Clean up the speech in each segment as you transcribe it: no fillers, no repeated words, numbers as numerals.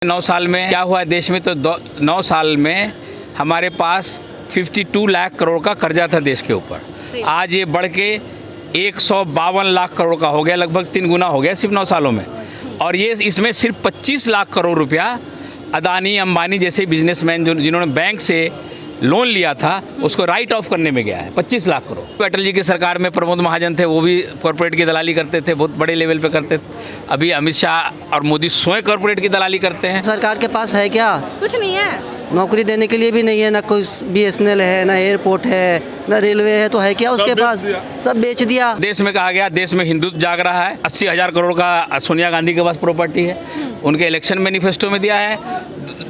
9 साल में क्या हुआ है देश में, तो 9 साल में हमारे पास 52 लाख करोड़ का कर्जा था देश के ऊपर। आज ये बढ़ के 152 लाख करोड़ का हो गया, लगभग 3 गुना हो गया सिर्फ 9 सालों में। और ये इसमें सिर्फ 25 लाख करोड़ रुपया अदानी अंबानी जैसे बिजनेसमैन जिन्होंने बैंक से लोन लिया था उसको राइट ऑफ करने में गया है 25 लाख करोड़। अटल जी की सरकार में प्रमोद महाजन थे, वो भी कॉरपोरेट की दलाली करते थे, बहुत बड़े लेवल पे करते थे। अभी अमित शाह और मोदी स्वयं कॉरपोरेट की दलाली करते हैं। सरकार के पास है क्या? कुछ नहीं है, नौकरी देने के लिए भी नहीं है, ना कोई BSNL है, ना एयरपोर्ट है, ना रेलवे है, तो है क्या उसके पास? सब बेच दिया। देश में कहा गया देश में हिंदुत्व जाग रहा है। 80,000 करोड़ का सोनिया गांधी के पास प्रॉपर्टी है, उनके इलेक्शन मैनिफेस्टो में दिया है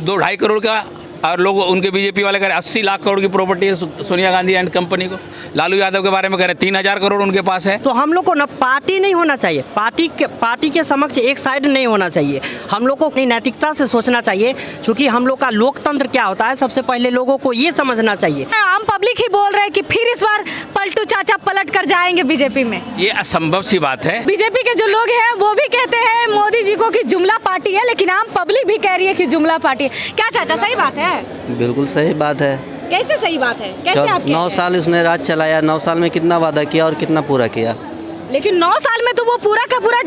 2-2.5 करोड़ का। और लोग उनके बीजेपी वाले कह रहे 80 लाख करोड़ की प्रॉपर्टी है सोनिया गांधी एंड कंपनी को। लालू यादव के बारे में कह रहे 3,000 करोड़ उनके पास है। तो हम लोग को ना पार्टी नहीं होना चाहिए, पार्टी के समक्ष एक साइड नहीं होना चाहिए। हम लोग को अपनी नैतिकता से सोचना चाहिए, क्योंकि हम लोग का लोकतंत्र क्या होता है सबसे पहले लोगों को ये समझना चाहिए। आम पब्लिक ही बोल रहे हैं कि फिर इस बार पलटू चाचा पलट कर जाएंगे बीजेपी में। ये असंभव सी बात है। बीजेपी के जो लोग हैं वो भी कहते हैं मोदी जी को कि जुमला पार्टी है, लेकिन आम पब्लिक भी कह रही है कि जुमला पार्टी है। क्या चाचा सही बात है? बिल्कुल सही बात है। कैसे सही बात है? कैसे आप 9 साल उसने राज चलाया, 9 साल में कितना वादा किया और कितना पूरा किया? लेकिन 9 साल में तो वो पूरा का पूरा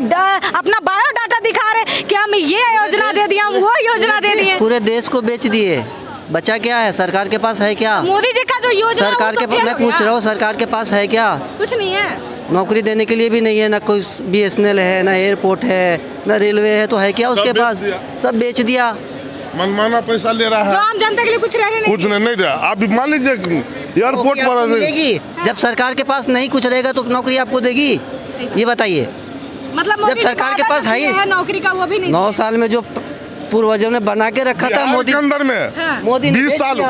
अपना बायोडाटा दिखा रहे कि हम ये योजना दे दिए, हम वो योजना दे दिए। पूरे देश को बेच दिए। बचा क्या है? सरकार के पास है क्या? मोदी जी का जो योजना सरकार के पास, मैं पूछ रहा हूँ, सरकार के पास है क्या? कुछ नहीं है, नौकरी देने के लिए भी नहीं है, ना कोई BSNL है, ना एयरपोर्ट है, ना रेलवे है, तो है क्या उसके पास? सब बेच दिया। मनमाना पैसा ले रहा तो है, आम जनता के लिए कुछ रहने कुछ नहीं रहा। आप मान लीजिए एयरपोर्ट पर मिलेगी। जब सरकार के पास नहीं कुछ रहेगा तो नौकरी आपको देगी? ये बताइए। मतलब जब सरकार के पास है ही नौकरी का वो भी नहीं। 9 साल में जो पूर्वजों ने बना के रखा था मोदी के अंदर में हाँ। मोदी ने 20 साल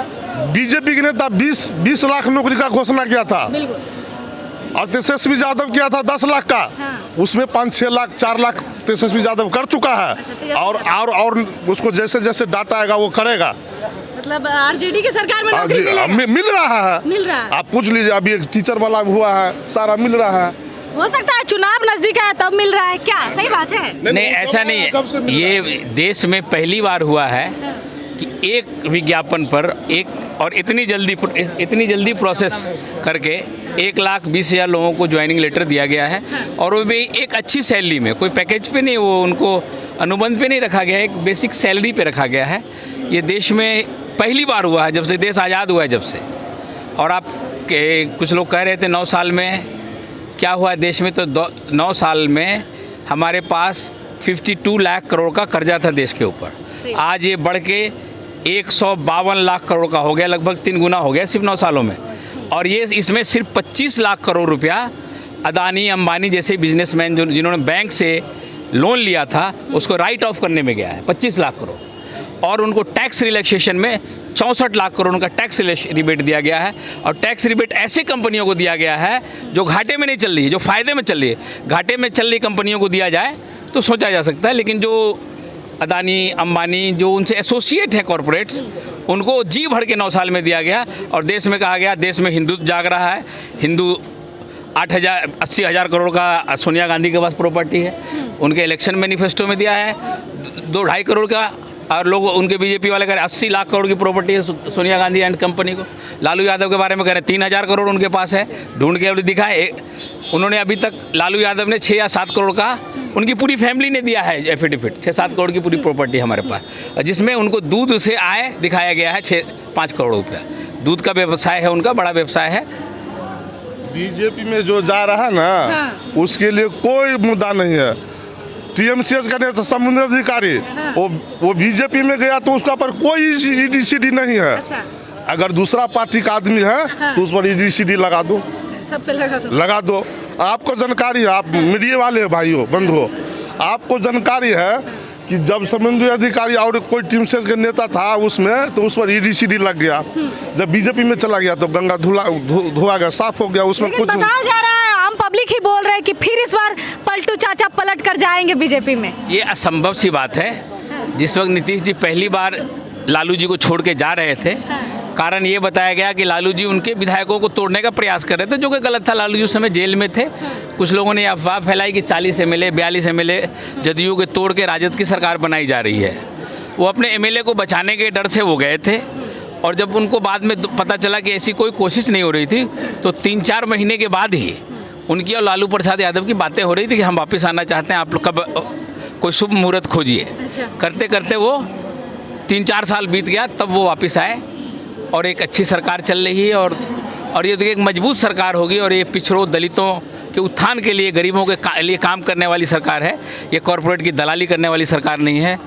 बीजेपी के नेता 20 लाख नौकरी का घोषणा किया था, बिल्कुल। और तेजस्वी यादव किया था 10 लाख का। हाँ। उसमें 5-6 लाख 4 लाख तेजस्वी यादव कर चुका है। तेजस्वी और उसको जैसे जैसे डाटा आएगा वो करेगा। मतलब RJD की सरकार में नौकरी मिल रहा है, मिल रहा है। आप पूछ लीजिए, अभी एक टीचर वाला हुआ है, सारा मिल रहा है। हो सकता है चुनाव नजदीक है तब मिल रहा है, क्या सही बात है? नहीं, ऐसा नहीं है। ये देश में पहली बार हुआ है कि एक विज्ञापन पर और इतनी जल्दी प्रोसेस करके 1,20,000 लोगों को ज्वाइनिंग लेटर दिया गया है। और वो भी एक अच्छी सैलरी में, कोई पैकेज पे नहीं, वो उनको अनुबंध पे नहीं रखा गया है, एक बेसिक सैलरी पे रखा गया है। ये देश में पहली बार हुआ है जब से देश आज़ाद हुआ है, जब से। और आप कुछ लोग कह रहे थे 9 साल में क्या हुआ है देश में, तो 9 साल में हमारे पास 52 लाख करोड़ का कर्जा था देश के ऊपर। आज ये बढ़ के 152 लाख करोड़ का हो गया, लगभग 3 गुना हो गया सिर्फ 9 सालों में। और ये इसमें सिर्फ 25 लाख करोड़ रुपया अदानी अंबानी जैसे बिजनेसमैन जिन्होंने बैंक से लोन लिया था उसको राइट ऑफ करने में गया है 25 लाख करोड़। और उनको टैक्स रिलैक्सेशन में 64 लाख करोड़ का टैक्स रिबेट दिया गया है। और टैक्स रिबेट ऐसे कंपनियों को दिया गया है जो घाटे में नहीं चल रही है, जो फ़ायदे में चल रही है। घाटे में चल रही कंपनियों को दिया जाए तो सोचा जा सकता है, लेकिन जो अदानी अंबानी जो उनसे एसोसिएट हैं कॉरपोरेट्स, उनको जी भर के 9 साल में दिया गया। और देश में कहा गया देश में हिंदुत्व जाग रहा है। 80,000 करोड़ का सोनिया गांधी के पास प्रॉपर्टी है, उनके इलेक्शन मैनिफेस्टो में दिया है 2-2.5 करोड़ का। और लोग उनके बीजेपी वाले कह रहे 80 लाख करोड़ की प्रॉपर्टी है सोनिया गांधी एंड कंपनी को। लालू यादव के बारे में कह रहे 3,000 करोड़ उनके पास है, ढूंढ के अभी दिखाए। उन्होंने अभी तक लालू यादव ने 6 या 7 करोड़ का, उनकी पूरी फैमिली ने दिया है एफिडेविट। 6-7 करोड़ की पूरी प्रॉपर्टी हमारे पास, जिसमें उनको दूध से आय दिखाया गया है 6-5 करोड़ रुपया। दूध का व्यवसाय है उनका, बड़ा व्यवसाय है। बीजेपी में जो जा रहा है ना, उसके लिए कोई मुद्दा नहीं है। TMCS का नेता समुद्र अधिकारी, वो बीजेपी में गया तो उसका पर कोई ED/CD नहीं है। अच्छा। अगर दूसरा पार्टी का आदमी है तो उस पर ED/CD लगा दो, सब पे लगा दो। आपको जानकारी है, आप मीडिया वाले भाइयों बंधुओं, आपको जानकारी है कि जब समुद्री अधिकारी और कोई TMCS का नेता था उसमें, तो उस पर ED/CD लग गया। जब बीजेपी में चला गया तो गंगा धुआ गया, साफ हो गया, उसमें कुछ बताया जा रहा है, आम पब्लिक ही बोल रहे हैं कि फिर इस बार पलटू चाचा पलट कर जाएंगे बीजेपी में। ये असंभव सी बात है। जिस वक्त नीतीश जी पहली बार लालू जी को छोड़ के जा रहे थे, कारण ये बताया गया कि लालू जी उनके विधायकों को तोड़ने का प्रयास कर रहे थे, जो कि गलत था। लालू जी उस समय जेल में थे। कुछ लोगों ने अफवाह फैलाई कि 40 MLA 42 MLA जदयू के तोड़ के राजद की सरकार बनाई जा रही है। वो अपने एमएलए को बचाने के डर से वो गए थे, और जब उनको बाद में पता चला कि ऐसी कोई कोशिश नहीं हो रही थी, तो 3-4 महीने के बाद ही उनकी और लालू प्रसाद यादव की बातें हो रही थी कि हम वापस आना चाहते हैं, आप लोग कब कोई शुभ मुहूर्त खोजिए। करते करते वो 3-4 साल बीत गया, तब वो वापस आए और एक अच्छी सरकार चल रही है, और ये तो एक मजबूत सरकार होगी, और ये पिछड़ों दलितों के उत्थान के लिए, गरीबों के लिए काम करने वाली सरकार है। ये कॉरपोरेट की दलाली करने वाली सरकार नहीं है।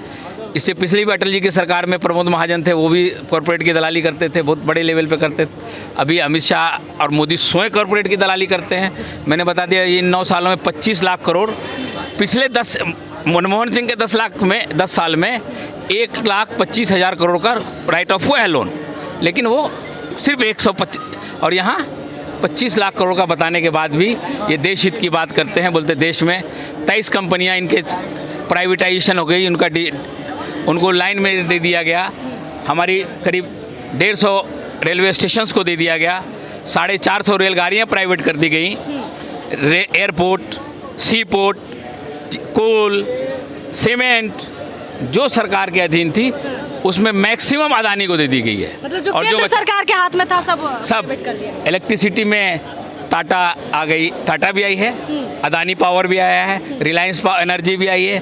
इससे पिछली भी अटल जी की सरकार में प्रमोद महाजन थे, वो भी कॉरपोरेट की दलाली करते थे, बहुत बड़े लेवल पे करते थे। अभी अमित शाह और मोदी स्वयं कॉरपोरेट की दलाली करते हैं। मैंने बता दिया, ये 9 सालों में 25 लाख करोड़, पिछले 10 मनमोहन सिंह के 10 साल में 1,25,000 करोड़ का राइट ऑफ हुआ है लोन, लेकिन वो सिर्फ 125, और यहाँ 25 लाख करोड़ का बताने के बाद भी ये देश हित की बात करते हैं। बोलते देश में 23 कंपनियाँ इनके प्राइवेटाइजेशन हो गई, उनको लाइन में दे दिया गया, हमारी करीब 150 रेलवे स्टेशंस को दे दिया गया, 450 रेलगाड़ियाँ प्राइवेट कर दी गई, एयरपोर्ट, सी पोर्ट, कोल, सीमेंट जो सरकार के अधीन थी उसमें मैक्सिमम अदानी को दे दी गई है। मतलब जो केंद्र सरकार के हाथ में था सब प्राइवेट कर दिया। इलेक्ट्रिसिटी में टाटा आ गई, टाटा भी आई है, अदानी पावर भी आया है, रिलायंस एनर्जी भी आई है।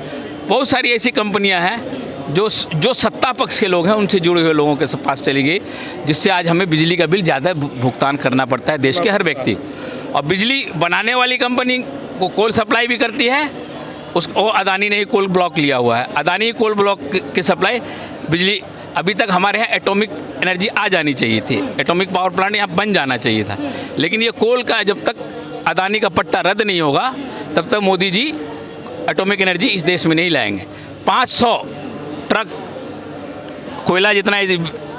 बहुत सारी ऐसी कंपनियां हैं जो सत्ता पक्ष के लोग हैं उनसे जुड़े हुए लोगों के पास चली गई, जिससे आज हमें बिजली का बिल ज़्यादा भुगतान करना पड़ता है देश के हर व्यक्ति को। और बिजली बनाने वाली कंपनी को कोल सप्लाई भी करती है, उसको अदानी ने ही कोल ब्लॉक लिया हुआ है। अदानी कोल ब्लॉक की सप्लाई बिजली, अभी तक हमारे यहाँ एटॉमिक एनर्जी आ जानी चाहिए थी, एटॉमिक पावर प्लांट यहाँ बन जाना चाहिए था, लेकिन ये कोल का जब तक अदानी का पट्टा रद्द नहीं होगा तब तक मोदी जी एटॉमिक एनर्जी इस देश में नहीं लाएंगे। 500 ट्रक कोयला जितना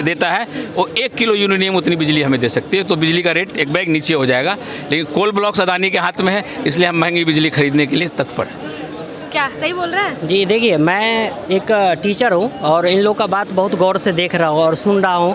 देता है वो 1 किलो यूरेनियम उतनी बिजली हमें दे सकती है, तो बिजली का रेट एक बैग नीचे हो जाएगा। लेकिन कोल ब्लॉक्स अदानी के हाथ में है, इसलिए हम महंगी बिजली खरीदने के लिए तत्पर हैं। क्या सही बोल रहे हैं? जी देखिए, मैं एक टीचर हूँ और इन लोग का बात बहुत गौर से देख रहा हूँ और सुन रहा हूँ।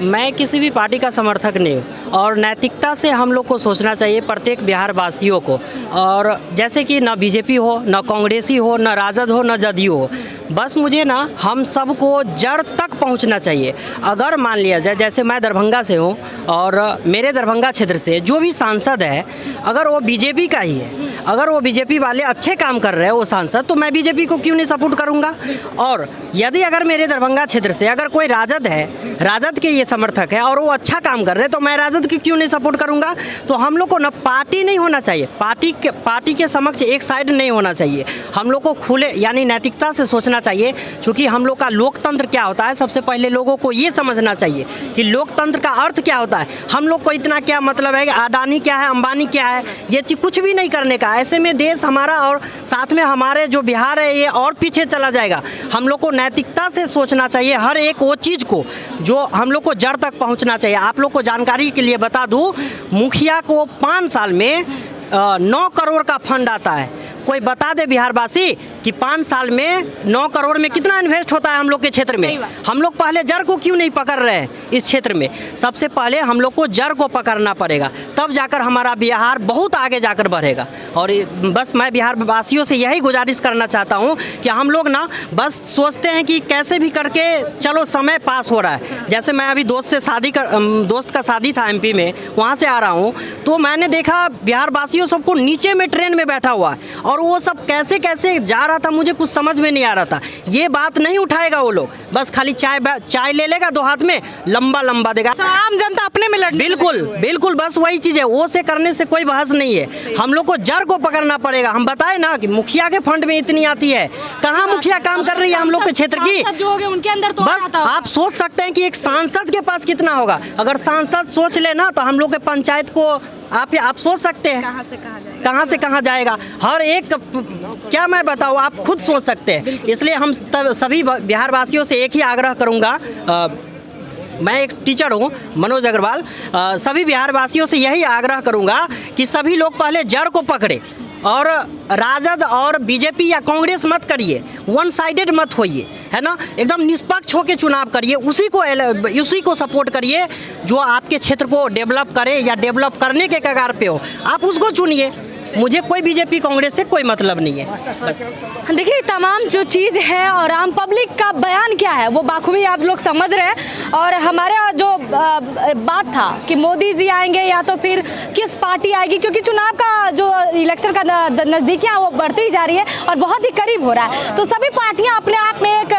मैं किसी भी पार्टी का समर्थक नहीं हूँ और नैतिकता से हम लोग को सोचना चाहिए प्रत्येक बिहार वासियों को। और जैसे कि ना बीजेपी हो, ना कांग्रेसी हो, ना राजद हो, ना जदयू हो, बस मुझे ना हम सबको जड़ तक पहुंचना चाहिए। अगर मान लिया जाए, जैसे मैं दरभंगा से हूं और मेरे दरभंगा क्षेत्र से जो भी सांसद है अगर वो बीजेपी का ही है, अगर वो बीजेपी वाले अच्छे काम कर रहे हैं वो सांसद, तो मैं बीजेपी को क्यों नहीं सपोर्ट करूंगा। और यदि अगर मेरे दरभंगा क्षेत्र से अगर कोई राजद है, राजद के ये समर्थक है और वो अच्छा काम कर रहे हैं, तो मैं राजद की क्यों नहीं सपोर्ट करूंगा। तो हम लोग को ना पार्टी नहीं होना चाहिए, पार्टी के समक्ष एक साइड नहीं होना चाहिए। हम लोग को खुले यानी नैतिकता से सोचना चाहिए। चूँकि हम लोग का लोकतंत्र क्या होता है, सबसे पहले लोगों को ये समझना चाहिए कि लोकतंत्र का अर्थ क्या होता है। हम लोग को इतना क्या मतलब है कि अडानी क्या है, अंबानी क्या है, ये चीज़ कुछ भी नहीं करने का। ऐसे में देश हमारा और साथ में हमारे जो बिहार है ये और पीछे चला जाएगा। हम लोग को नैतिकता से सोचना चाहिए हर एक वो चीज़ को जो हम लोग को जड़ तक पहुंचना चाहिए। आप लोग को जानकारी के लिए बता दूं, मुखिया को 5 साल में 9 करोड़ का फंड आता है। कोई बता दे बिहारवासी कि 5 साल में 9 करोड़ में कितना इन्वेस्ट होता है हम लोग के क्षेत्र में। हम लोग पहले जड़ को क्यों नहीं पकड़ रहे हैं इस क्षेत्र में। सबसे पहले हम लोग को जड़ को पकड़ना पड़ेगा, तब जाकर हमारा बिहार बहुत आगे जाकर बढ़ेगा। और बस मैं बिहार वासियों से यही गुजारिश करना चाहता हूँ कि हम लोग ना बस सोचते हैं कि कैसे भी करके चलो समय पास हो रहा है। जैसे मैं अभी दोस्त का शादी था MP में, वहाँ से आ रहा हूँ, तो मैंने देखा बिहार वासियों सबको नीचे में ट्रेन में बैठा हुआ है और वो सब कैसे कैसे जा रहा था, मुझे कुछ समझ में नहीं आ रहा था। ये बात नहीं उठाएगा वो लोग, बस खाली चाय ले लेगा 2 हाथ में, लंबा देगा। आम जनता अपने में लड़ने बिल्कुल बस वही चीज़ है। वो से करने से कोई बहस नहीं है। हम लोग को जड़ को पकड़ना पड़ेगा। हम बताए ना कि मुखिया के फंड में इतनी आती है, कहाँ मुखिया काम कर रही है हम लोग के क्षेत्र की। जो होंगे उनके अंदर तो बस आप सोच सकते हैं कि एक सांसद के पास कितना होगा। अगर सांसद सोच लेना तो हम लोग के पंचायत को आप सोच सकते हैं कहाँ से कहाँ जाएगा। हर एक क्या मैं बताऊँ, आप खुद सोच सकते हैं। इसलिए हम सभी बिहार वासियों से एक ही आग्रह करूँगा, मैं एक टीचर हूँ मनोज अग्रवाल, सभी बिहार वासियों से यही आग्रह करूँगा कि सभी लोग पहले जड़ को पकड़े और राजद और बीजेपी या कांग्रेस मत करिए, वन साइडेड मत होइए, है ना। एकदम निष्पक्ष होकर चुनाव करिए, उसी को सपोर्ट करिए जो आपके क्षेत्र को डेवलप करे या डेवलप करने के कगार पे हो, आप उसको चुनिए। मुझे कोई बीजेपी कांग्रेस से कोई मतलब नहीं है। देखिए तमाम जो चीज़ है और आम पब्लिक का बयान क्या है वो बाखूबी आप लोग समझ रहे हैं। और हमारा जो बात था कि मोदी जी आएंगे या तो फिर किस पार्टी आएगी, क्योंकि चुनाव का जो इलेक्शन का नज़दीकियाँ वो बढ़ती ही जा रही है और बहुत ही करीब हो रहा है। तो सभी पार्टियां अपने आप में एक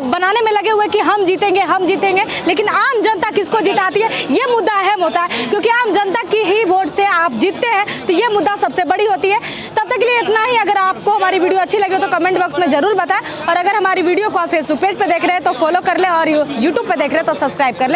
बनाने में लगे हुए कि हम जीतेंगे, लेकिन आम जनता किसको जिताती है ये मुद्दा अहम होता है, क्योंकि आम जनता की ही वोट से आप जीतते हैं तो ये मुद्दा सबसे बड़ी होती है। तब तक के लिए इतना ही। अगर आपको हमारी वीडियो अच्छी लगे तो कमेंट बॉक्स में जरूर बताएं, और अगर हमारी वीडियो को आप फेसबुक पेज पे देख रहे हैं तो फॉलो कर लें, और यूट्यूब पे देख रहे हैं तो सब्सक्राइब कर लें।